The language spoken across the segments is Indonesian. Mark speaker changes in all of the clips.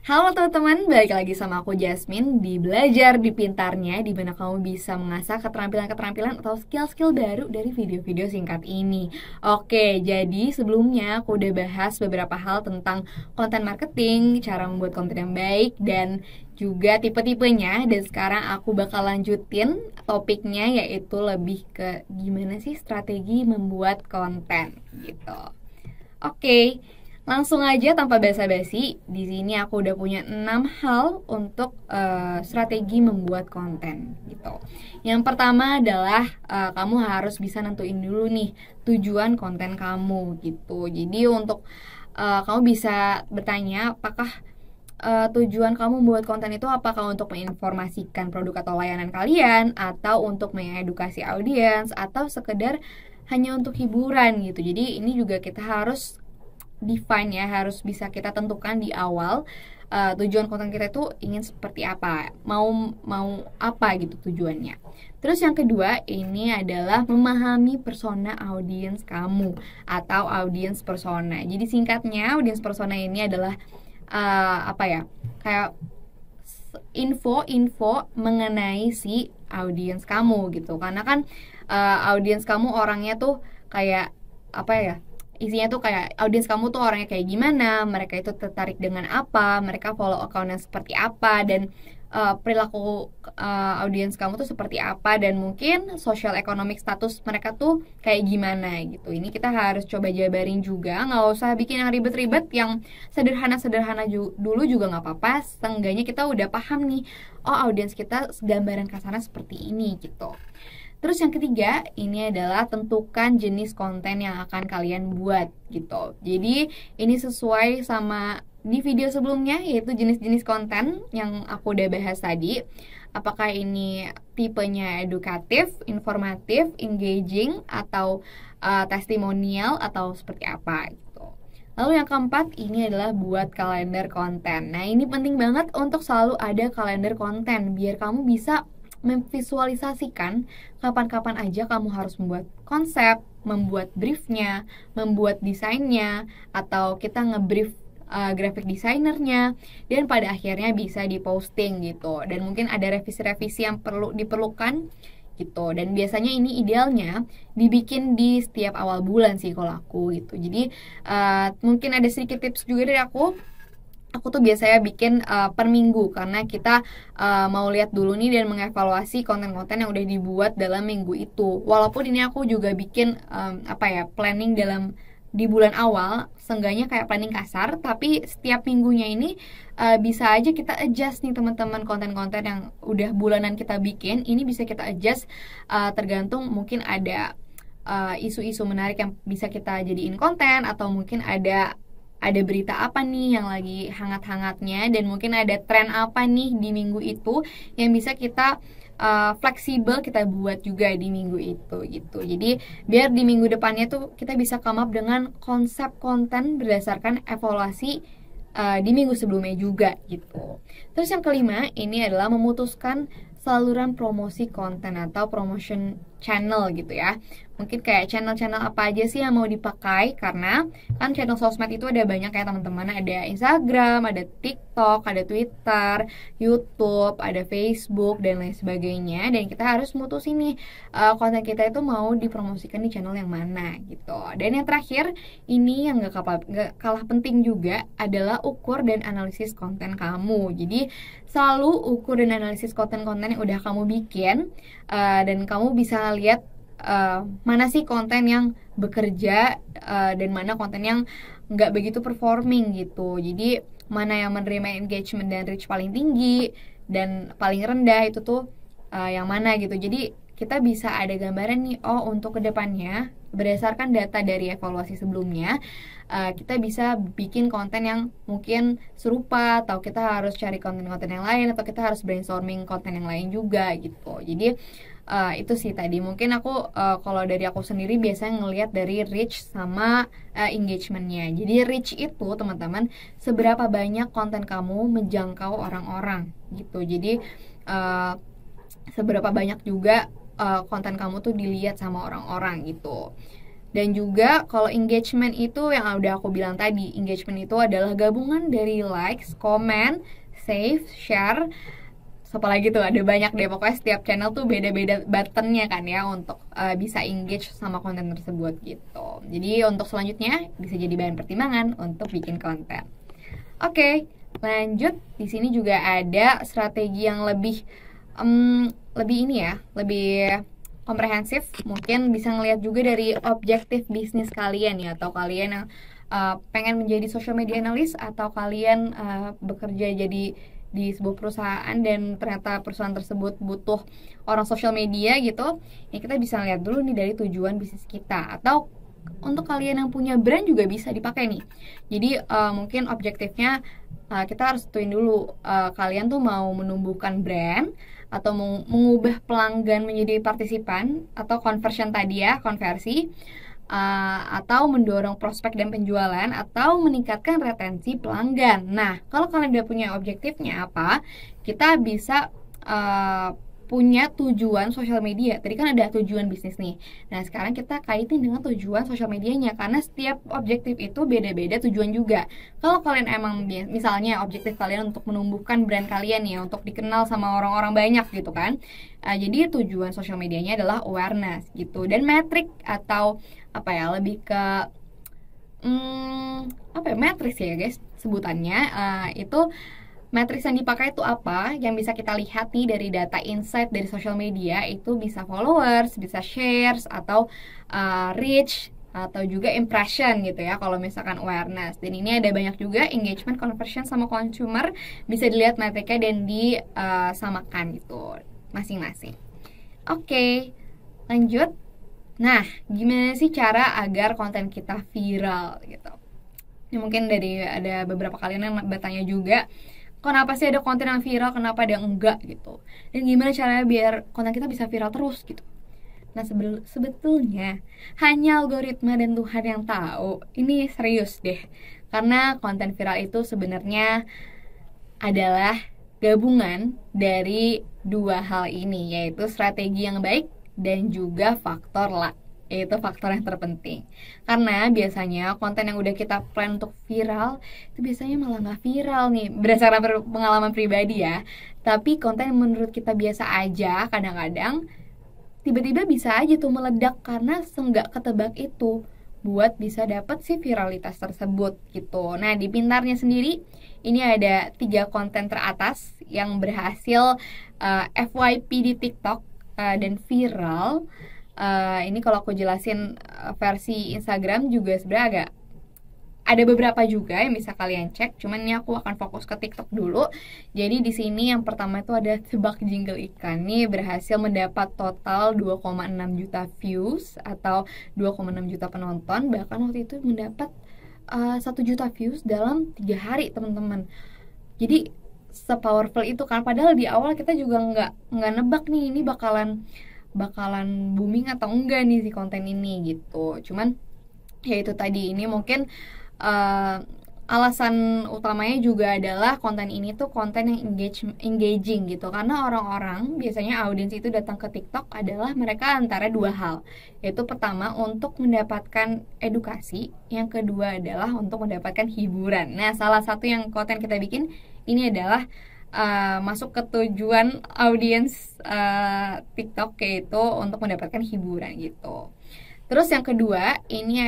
Speaker 1: Halo teman-teman, balik lagi sama aku Jasmine di Belajar di Pintarnya, di mana kamu bisa mengasah keterampilan-keterampilan atau skill-skill baru dari video-video singkat ini. Oke, jadi sebelumnya aku udah bahas beberapa hal tentang konten marketing, cara membuat konten yang baik, dan juga tipe-tipenya. Dan sekarang aku bakal lanjutin topiknya, yaitu lebih ke gimana sih strategi membuat konten gitu. Oke, langsung aja tanpa basa-basi. Di sini aku udah punya 6 hal untuk strategi membuat konten gitu. Yang pertama adalah kamu harus bisa nentuin dulu nih tujuan konten kamu gitu. Jadi untuk kamu bisa bertanya apakah tujuan kamu membuat konten itu apakah untuk menginformasikan produk atau layanan kalian, atau untuk mengedukasi audiens, atau sekedar hanya untuk hiburan gitu. Jadi ini juga kita harus define ya, harus bisa kita tentukan di awal tujuan konten kita itu ingin seperti apa, mau mau apa gitu tujuannya. Terus yang kedua ini adalah memahami persona audiens kamu atau audiens persona. Jadi singkatnya audiens persona ini adalah apa ya, kayak info-info mengenai si audiens kamu gitu. Karena kan audiens kamu orangnya tuh kayak apa ya, isinya tuh kayak audiens kamu tuh orangnya kayak gimana, mereka itu tertarik dengan apa, mereka follow accountnya seperti apa, dan perilaku audiens kamu tuh seperti apa, dan mungkin social economic status mereka tuh kayak gimana gitu. Ini kita harus coba jabarin juga, nggak usah bikin yang ribet-ribet, yang sederhana-sederhana dulu juga nggak apa-apa. Seenggaknya kita udah paham nih, oh audiens kita gambaran kasarnya seperti ini gitu. Terus yang ketiga, ini adalah tentukan jenis konten yang akan kalian buat gitu. Jadi ini sesuai sama di video sebelumnya, yaitu jenis-jenis konten yang aku udah bahas tadi. Apakah ini tipenya edukatif, informatif, engaging, atau testimonial, atau seperti apa gitu. Lalu yang keempat, ini adalah buat kalender konten. Nah ini penting banget untuk selalu ada kalender konten, biar kamu bisa memvisualisasikan kapan-kapan aja kamu harus membuat konsep, membuat briefnya, membuat desainnya, atau kita ngebrief graphic designernya, dan pada akhirnya bisa diposting gitu. Dan mungkin ada revisi-revisi yang perlu diperlukan gitu. Dan biasanya ini idealnya dibikin di setiap awal bulan sih kalau aku gitu. Jadi mungkin ada sedikit tips juga dari aku tuh biasanya bikin per minggu, karena kita mau lihat dulu nih dan mengevaluasi konten-konten yang udah dibuat dalam minggu itu. Walaupun ini aku juga bikin planning dalam di bulan awal, seenggaknya kayak planning kasar, tapi setiap minggunya ini bisa aja kita adjust nih teman-teman. Konten-konten yang udah bulanan kita bikin ini bisa kita adjust tergantung mungkin ada isu-isu menarik yang bisa kita jadiin konten, atau mungkin ada berita apa nih yang lagi hangat-hangatnya, dan mungkin ada tren apa nih di minggu itu yang bisa kita fleksibel kita buat juga di minggu itu gitu. Jadi biar di minggu depannya tuh kita bisa come up dengan konsep konten berdasarkan evaluasi di minggu sebelumnya juga gitu. Terus yang kelima ini adalah memutuskan saluran promosi konten atau promotion channel gitu ya. Mungkin kayak channel-channel apa aja sih yang mau dipakai, karena kan channel sosmed itu ada banyak ya teman-teman. Ada Instagram, ada TikTok, ada Twitter, YouTube, ada Facebook, dan lain sebagainya. Dan kita harus mutusin nih konten kita itu mau dipromosikan di channel yang mana gitu. Dan yang terakhir, ini yang gak kalah penting juga adalah ukur dan analisis konten kamu. Jadi selalu ukur dan analisis konten-konten yang udah kamu bikin, dan kamu bisa lihat mana sih konten yang bekerja dan mana konten yang nggak begitu performing gitu. Jadi mana yang menerima engagement dan reach paling tinggi, dan paling rendah itu tuh yang mana gitu. Jadi kita bisa ada gambaran nih, oh untuk kedepannya berdasarkan data dari evaluasi sebelumnya kita bisa bikin konten yang mungkin serupa, atau kita harus cari konten-konten yang lain, atau kita harus brainstorming konten yang lain juga gitu. Jadi itu sih tadi mungkin aku kalau dari aku sendiri biasanya ngelihat dari reach sama engagementnya. Jadi reach itu teman-teman, seberapa banyak konten kamu menjangkau orang-orang gitu. Jadi seberapa banyak juga konten kamu tuh dilihat sama orang-orang gitu. Dan juga kalau engagement itu yang udah aku bilang tadi, engagement itu adalah gabungan dari likes, comment, save, share, apalagi tuh ada banyak deh, pokoknya setiap channel tuh beda-beda buttonnya kan ya untuk bisa engage sama konten tersebut gitu. Jadi untuk selanjutnya bisa jadi bahan pertimbangan untuk bikin konten. Oke, lanjut. Di sini juga ada strategi yang lebih ini ya, lebih komprehensif. Mungkin bisa ngelihat juga dari objektif bisnis kalian ya, atau kalian yang pengen menjadi social media analyst, atau kalian bekerja jadi di sebuah perusahaan dan ternyata perusahaan tersebut butuh orang social media gitu. Ya kita bisa lihat dulu nih dari tujuan bisnis kita, atau untuk kalian yang punya brand juga bisa dipakai nih. Jadi mungkin objektifnya kita harus tentuin dulu kalian tuh mau menumbuhkan brand atau mengubah pelanggan menjadi partisipan, atau conversion tadi ya, konversi, atau mendorong prospek dan penjualan, atau meningkatkan retensi pelanggan. Nah, kalau kalian udah punya objektifnya apa, kita bisa punya tujuan sosial media. Tadi kan ada tujuan bisnis nih. Nah, sekarang kita kaitin dengan tujuan sosial medianya, karena setiap objektif itu beda-beda tujuan juga. Kalau kalian emang misalnya objektif kalian untuk menumbuhkan brand kalian ya, untuk dikenal sama orang-orang banyak gitu kan. Jadi tujuan sosial medianya adalah awareness gitu. Dan metrik atau apa ya, lebih ke apa ya, matriks ya guys sebutannya. Itu matriks yang dipakai itu apa? Yang bisa kita lihat nih dari data insight dari social media, itu bisa followers, bisa shares, atau reach, atau juga impression gitu ya kalau misalkan awareness. Dan ini ada banyak juga engagement, conversion, sama consumer, bisa dilihat metriknya dan disamakan gitu masing-masing. Oke, lanjut. Nah, gimana sih cara agar konten kita viral gitu? Ini mungkin dari ada beberapa kalian yang bertanya juga, kenapa sih ada konten yang viral, kenapa ada yang enggak gitu, dan gimana caranya biar konten kita bisa viral terus gitu. Nah, sebetulnya hanya algoritma dan Tuhan yang tahu. Ini serius deh, karena konten viral itu sebenarnya adalah gabungan dari dua hal ini, yaitu strategi yang baik dan juga faktor luck, yaitu faktor yang terpenting. Karena biasanya konten yang udah kita plan untuk viral itu biasanya malah nggak viral nih, berdasarkan pengalaman pribadi ya. Tapi konten yang menurut kita biasa aja, kadang-kadang tiba-tiba bisa aja tuh meledak, karena seenggak ketebak itu buat bisa dapat si viralitas tersebut gitu. Nah, di Pintarnya sendiri ini ada 3 konten teratas yang berhasil FYP di TikTok dan viral. Ini kalau aku jelasin versi Instagram juga sebenarnya agak ada beberapa juga yang bisa kalian cek, cuman ini aku akan fokus ke TikTok dulu. Jadi di sini yang pertama itu ada Tebak Jingle Ikan. Nih berhasil mendapat total 2,6 juta views atau 2,6 juta penonton. Bahkan waktu itu mendapat 1 juta views dalam 3 hari, teman-teman. Jadi sepowerful itu kan, padahal di awal kita juga nggak nebak nih ini bakalan booming atau enggak nih si konten ini gitu. Cuman ya itu tadi, ini mungkin alasan utamanya juga adalah konten ini tuh konten yang engaging gitu, karena orang-orang biasanya audiens itu datang ke TikTok adalah mereka antara 2 hal, yaitu pertama untuk mendapatkan edukasi, yang kedua adalah untuk mendapatkan hiburan. Nah, salah satu yang konten kita bikin ini adalah masuk ke tujuan audiens TikTok, yaitu untuk mendapatkan hiburan gitu. Terus yang kedua, ini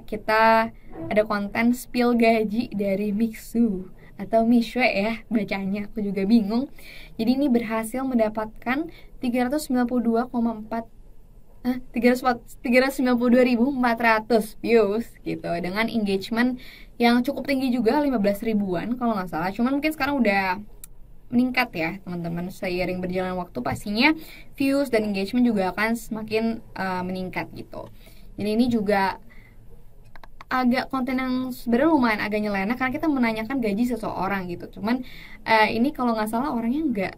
Speaker 1: kita ada konten spill gaji dari Mixu atau Mishwe ya bacanya, aku juga bingung. Jadi ini berhasil mendapatkan 392.400 views gitu, dengan engagement yang cukup tinggi juga, 15 ribuan kalau nggak salah. Cuman mungkin sekarang udah meningkat ya teman-teman, seiring berjalan waktu pastinya views dan engagement juga akan semakin meningkat gitu. Jadi ini juga agak konten yang sebenarnya lumayan agak nyeleneh, karena kita menanyakan gaji seseorang gitu. Cuman ini kalau nggak salah orangnya nggak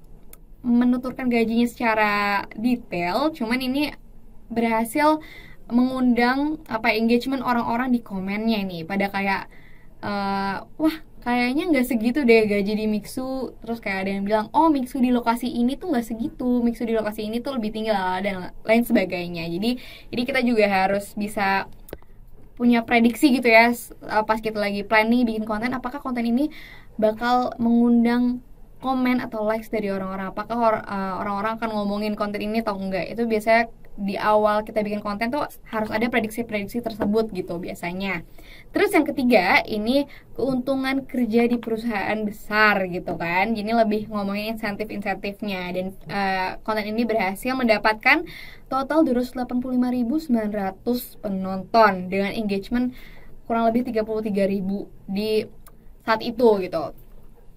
Speaker 1: menuturkan gajinya secara detail, cuman ini berhasil mengundang engagement orang-orang di komennya ini pada kayak wah kayaknya nggak segitu deh gaji di Mixu. Terus kayak ada yang bilang, oh Mixu di lokasi ini tuh nggak segitu, Mixu di lokasi ini tuh lebih tinggi lah, dan lain sebagainya. Jadi kita juga harus bisa punya prediksi gitu ya, pas kita lagi plan nih bikin konten, apakah konten ini bakal mengundang komen atau likes dari orang-orang, apakah orang-orang akan ngomongin konten ini atau enggak. Itu biasanya di awal kita bikin konten tuh harus ada prediksi-prediksi tersebut gitu biasanya. Terus yang ketiga, ini keuntungan kerja di perusahaan besar gitu kan. Jadi lebih ngomongin insentif-insentifnya, dan konten ini berhasil mendapatkan total 285.900 penonton dengan engagement kurang lebih 33.000 di saat itu gitu.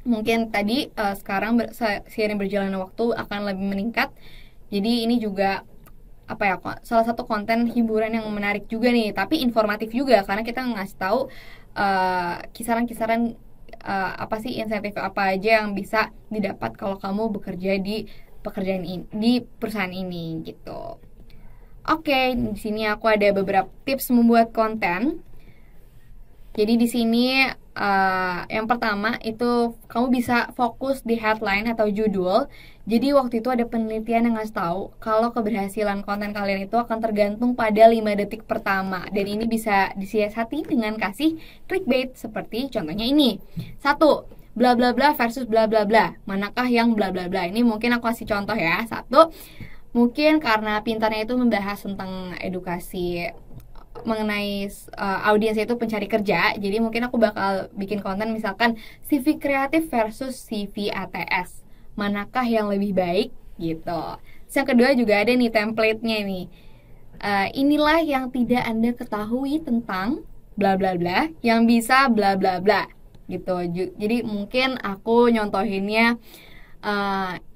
Speaker 1: Mungkin tadi sekarang seiring berjalannya waktu akan lebih meningkat. Jadi ini juga salah satu konten hiburan yang menarik juga nih, tapi informatif juga karena kita ngasih tahu kisaran-kisaran apa sih insentif apa aja yang bisa didapat kalau kamu bekerja di perusahaan ini gitu. Oke, di sini aku ada beberapa tips membuat konten. Jadi di sini yang pertama itu kamu bisa fokus di headline atau judul. Jadi waktu itu ada penelitian yang ngasih tahu kalau keberhasilan konten kalian itu akan tergantung pada 5 detik pertama. Dan ini bisa disiasati dengan kasih clickbait seperti contohnya ini. 1. Bla bla bla versus bla bla bla. Manakah yang bla bla bla? Ini mungkin aku kasih contoh ya. 1. Mungkin karena pintarnya itu membahas tentang edukasi mengenai audiensnya itu pencari kerja, jadi mungkin aku bakal bikin konten misalkan CV kreatif versus CV ATS, manakah yang lebih baik gitu. Terus yang kedua juga ada nih template-nya nih, inilah yang tidak Anda ketahui tentang bla bla bla yang bisa bla bla bla gitu. Jadi mungkin aku nyontohinnya,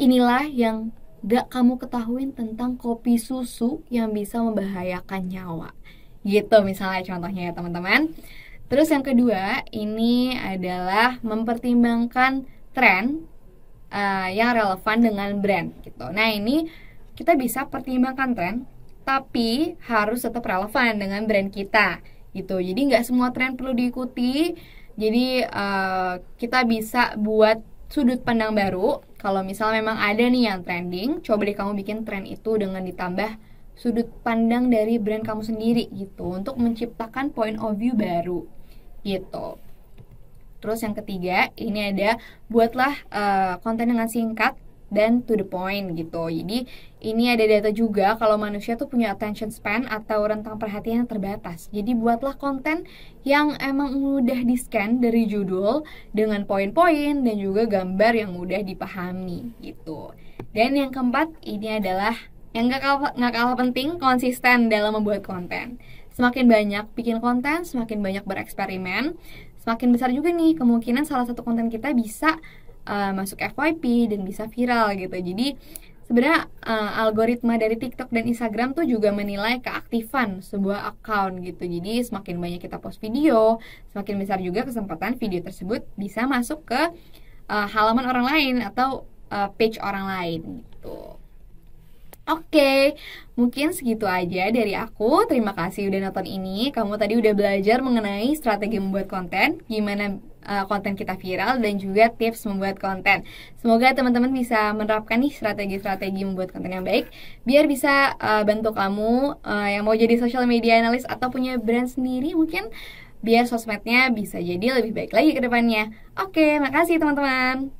Speaker 1: inilah yang gak kamu ketahuin tentang kopi susu yang bisa membahayakan nyawa gitu misalnya contohnya ya teman-teman. Terus yang kedua ini adalah mempertimbangkan tren yang relevan dengan brand gitu. Nah ini kita bisa pertimbangkan tren tapi harus tetap relevan dengan brand kita gitu. Jadi nggak semua tren perlu diikuti. Jadi kita bisa buat sudut pandang baru. Kalau misalnya memang ada nih yang trending, coba deh kamu bikin tren itu dengan ditambah sudut pandang dari brand kamu sendiri gitu, untuk menciptakan point of view baru gitu. Terus yang ketiga ini ada buatlah konten dengan singkat dan to the point gitu. Jadi ini ada data juga kalau manusia tuh punya attention span atau rentang perhatian yang terbatas. Jadi buatlah konten yang emang mudah di-scan dari judul dengan poin-poin dan juga gambar yang mudah dipahami gitu. Dan yang keempat ini adalah yang gak kalah penting, konsisten dalam membuat konten. Semakin banyak bikin konten, semakin banyak bereksperimen, semakin besar juga nih kemungkinan salah satu konten kita bisa masuk FYP dan bisa viral gitu. Jadi sebenarnya algoritma dari TikTok dan Instagram tuh juga menilai keaktifan sebuah account gitu. Jadi semakin banyak kita post video, semakin besar juga kesempatan video tersebut bisa masuk ke halaman orang lain atau page orang lain gitu. Oke, mungkin segitu aja dari aku. Terima kasih udah nonton ini. Kamu tadi udah belajar mengenai strategi membuat konten, gimana konten kita viral, dan juga tips membuat konten. Semoga teman-teman bisa menerapkan nih strategi-strategi membuat konten yang baik, biar bisa bantu kamu yang mau jadi social media analyst atau punya brand sendiri mungkin, biar sosmednya bisa jadi lebih baik lagi ke depannya. Oke, makasih teman-teman.